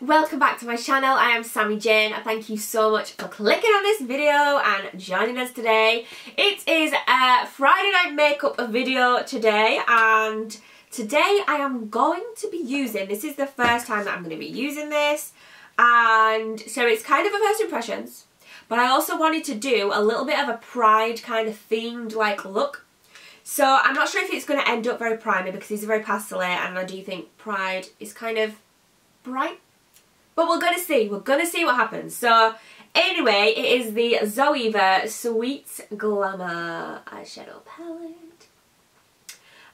Welcome back to my channel. I am Sammy Jayne. Thank you so much for clicking on this video and joining us today. It is a Friday night makeup video today, and today I am going to be using, this is the first time that I'm going to be using this, and so it's kind of a first impressions, but I also wanted to do a little bit of a Pride kind of themed like look. So I'm not sure if it's going to end up very primary because these are very pastel and I do think Pride is kind of bright. But we're going to see. We're going to see what happens. So, anyway, it is the ZOEVA Sweet Glamour eyeshadow palette.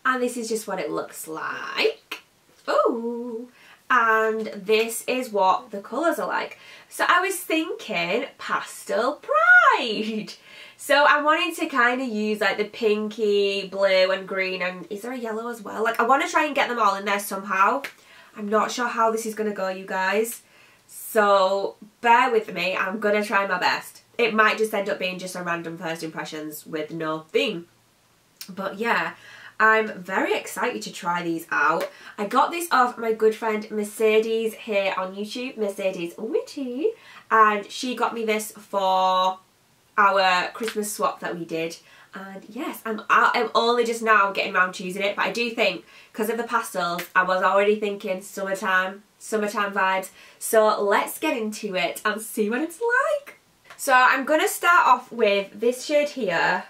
And this is just what it looks like. Ooh. And this is what the colours are like. So, I was thinking Pastel Pride. So, I wanted to kind of use like the pinky, blue and green. And is there a yellow as well? Like, I want to try and get them all in there somehow. I'm not sure how this is going to go, you guys. So bear with me, I'm going to try my best. It might just end up being just a random first impressions with no theme. But yeah, I'm very excited to try these out. I got this off my good friend Mercedes here on YouTube, Mercedes Witty. And she got me this for our Christmas swap that we did. And yes, I'm only just now getting around to using it. But I do think, because of the pastels, I was already thinking summertime vibes. So let's get into it and see what it's like. So I'm going to start off with this shade here,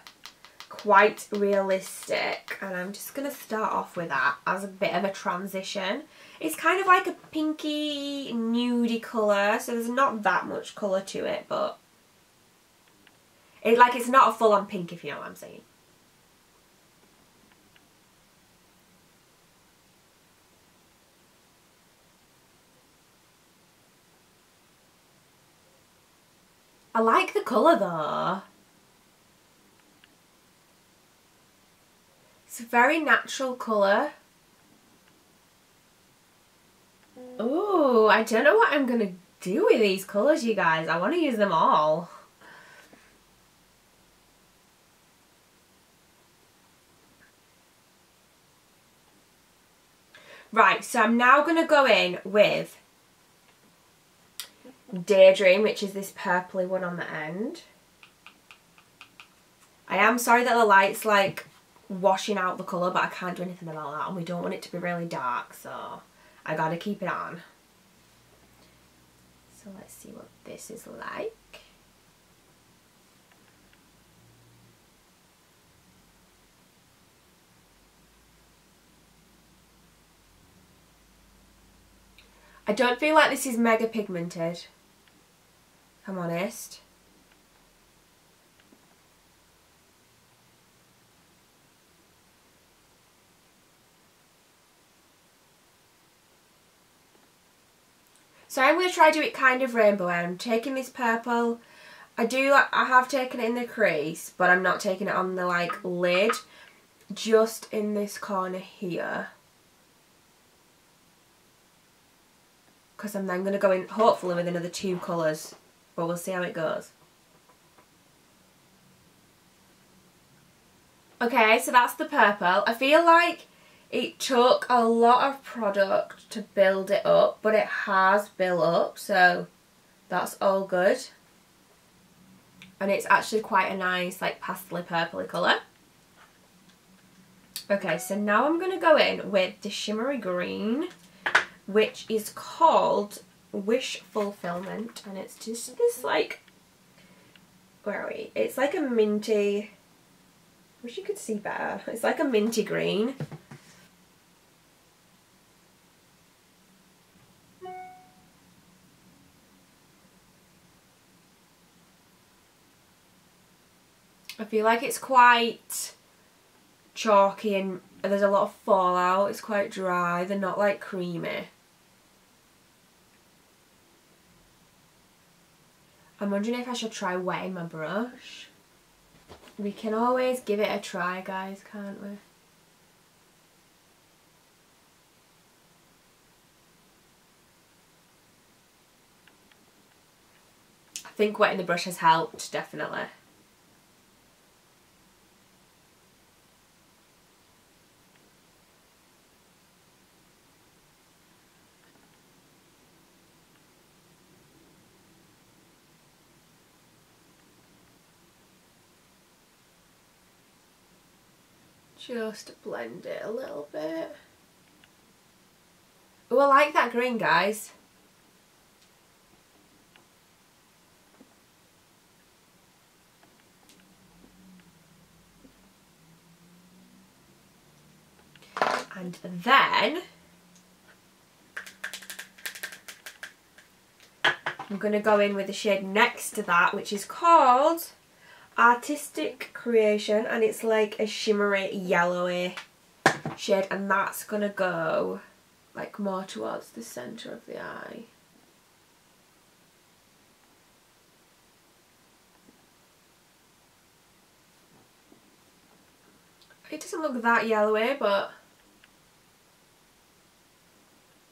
Quite Realistic. And I'm just going to start off with that as a bit of a transition. It's kind of like a pinky, nudie colour. So there's not that much colour to it, but it's not a full-on pink, if you know what I'm saying. I like the colour though. It's a very natural colour. Ooh, I don't know what I'm going to do with these colours, you guys. I want to use them all. Right, so I'm now going to go in with Daydream, which is this purpley one on the end. I am sorry that the light's like washing out the colour, but I can't do anything about that, and we don't want it to be really dark, so I gotta keep it on. So let's see what this is like. I don't feel like this is mega pigmented, if I'm honest. So I'm going to try to do it kind of rainbow. I'm taking this purple. I have taken it in the crease, but I'm not taking it on the like lid, just in this corner here. Because I'm then going to go in hopefully with another two colours, but we'll see how it goes. Okay, so that's the purple. I feel like it took a lot of product to build it up, but it has built up, so that's all good. And it's actually quite a nice like pastel purpley colour. Okay, so now I'm going to go in with the shimmery green, which is called Wish Fulfillment, and it's just this like, where are we? It's like a minty, wish you could see better. It's like a minty green. I feel like it's quite chalky and there's a lot of fallout. It's quite dry. They're not like creamy. I'm wondering if I should try wetting my brush. We can always give it a try, guys, can't we? I think wetting the brush has helped, definitely. Just blend it a little bit. Oh, I like that green, guys. And then I'm going to go in with the shade next to that, which is called Artistic Creation, and it's like a shimmery yellowy shade, and that's going to go like more towards the centre of the eye. It doesn't look that yellowy, but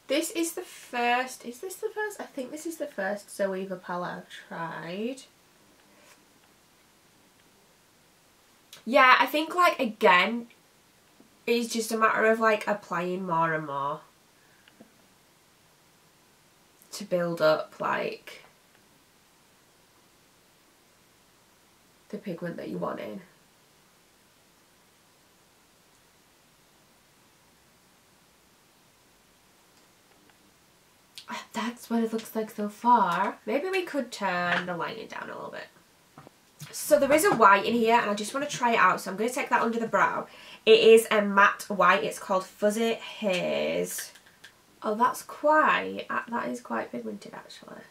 this is the first, is this the first? I think this is the first ZOEVA palette I've tried. Yeah, I think like again, it's just a matter of like applying more and more to build up like the pigment that you want in. That's what it looks like so far. Maybe we could turn the lighting down a little bit. So there is a white in here and I just want to try it out. So I'm going to take that under the brow. It is a matte white. It's called Fuzzy Haze. Oh, that's quite, that is quite pigmented actually.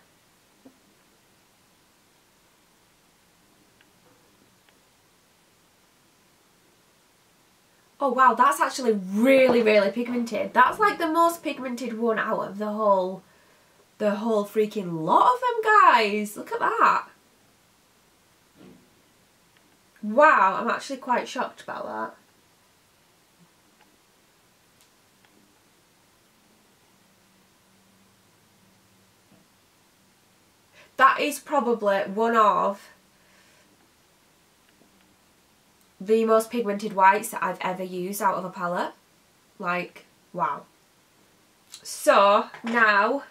Oh wow, that's actually really, really pigmented. That's like the most pigmented one out of the whole freaking lot of them, guys. Look at that. Wow, I'm actually quite shocked about that. That is probably one of the most pigmented whites that I've ever used out of a palette. Like, wow. So now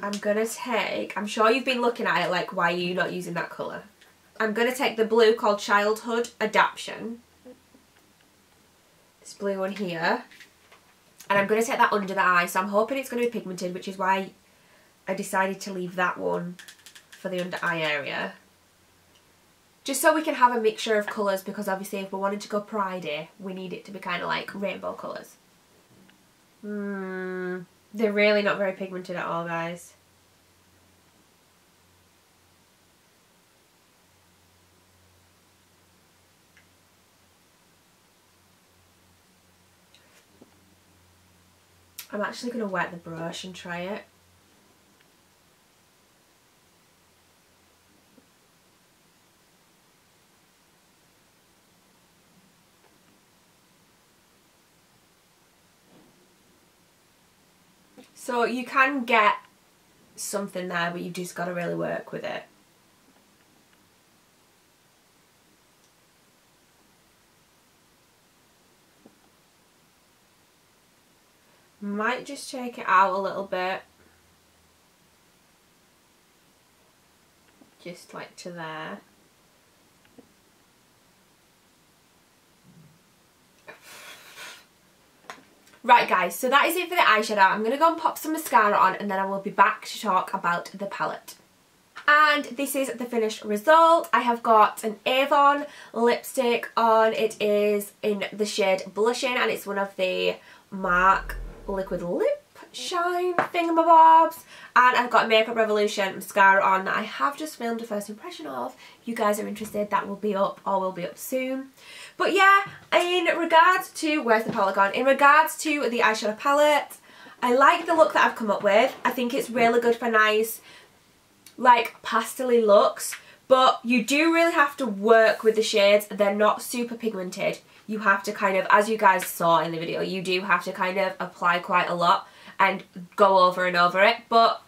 I'm gonna take, I'm sure you've been looking at it like, why are you not using that colour? I'm gonna take the blue called Childhood Adaption, this blue one here, and I'm gonna take that under the eye. So I'm hoping it's gonna be pigmented, which is why I decided to leave that one for the under eye area. Just so we can have a mixture of colours, because obviously if we're wanting to go Pride-y, we need it to be kind of like rainbow colours. They're really not very pigmented at all, guys. I'm actually going to wet the brush and try it. So you can get something there, but you've just got to really work with it. Might just take it out a little bit. Just like to there. Right guys, so that is it for the eyeshadow. I'm going to go and pop some mascara on and then I will be back to talk about the palette. And this is the finished result. I have got an Avon lipstick on. It is in the shade Blushing and it's one of the MAC Liquid Lip Shine thingamabobs. And I've got Makeup Revolution mascara on that I have just filmed a first impression of. If you guys are interested, that will be up or will be up soon. But yeah, in regards to, where's the palette gone? In regards to the eyeshadow palette, I like the look that I've come up with. I think it's really good for nice, like, pastel-y looks. But you do really have to work with the shades. They're not super pigmented. You have to kind of, as you guys saw in the video, you do have to kind of apply quite a lot and go over and over it. But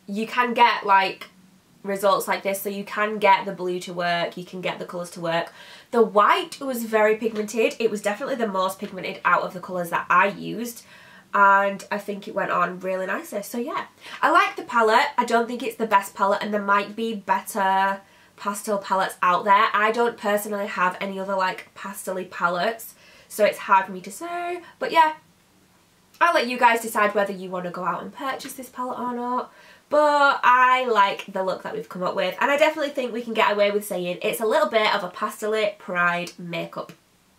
you can get, like, results like this. So you can get the blue to work. You can get the colours to work. The white was very pigmented. It was definitely the most pigmented out of the colours that I used. And I think it went on really nicely. So yeah, I like the palette. I don't think it's the best palette and there might be better pastel palettes out there. I don't personally have any other like pastel-y palettes, so it's hard for me to say. But yeah, I'll let you guys decide whether you want to go out and purchase this palette or not. But I like the look that we've come up with, and I definitely think we can get away with saying it's a little bit of a pastel-y Pride makeup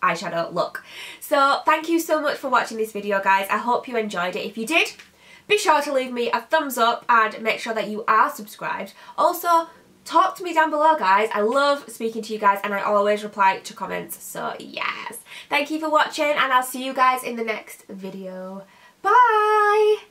eyeshadow look. So thank you so much for watching this video, guys. I hope you enjoyed it. If you did, be sure to leave me a thumbs up and make sure that you are subscribed. Also, talk to me down below, guys. I love speaking to you guys and I always reply to comments. So yes, thank you for watching and I'll see you guys in the next video. Bye!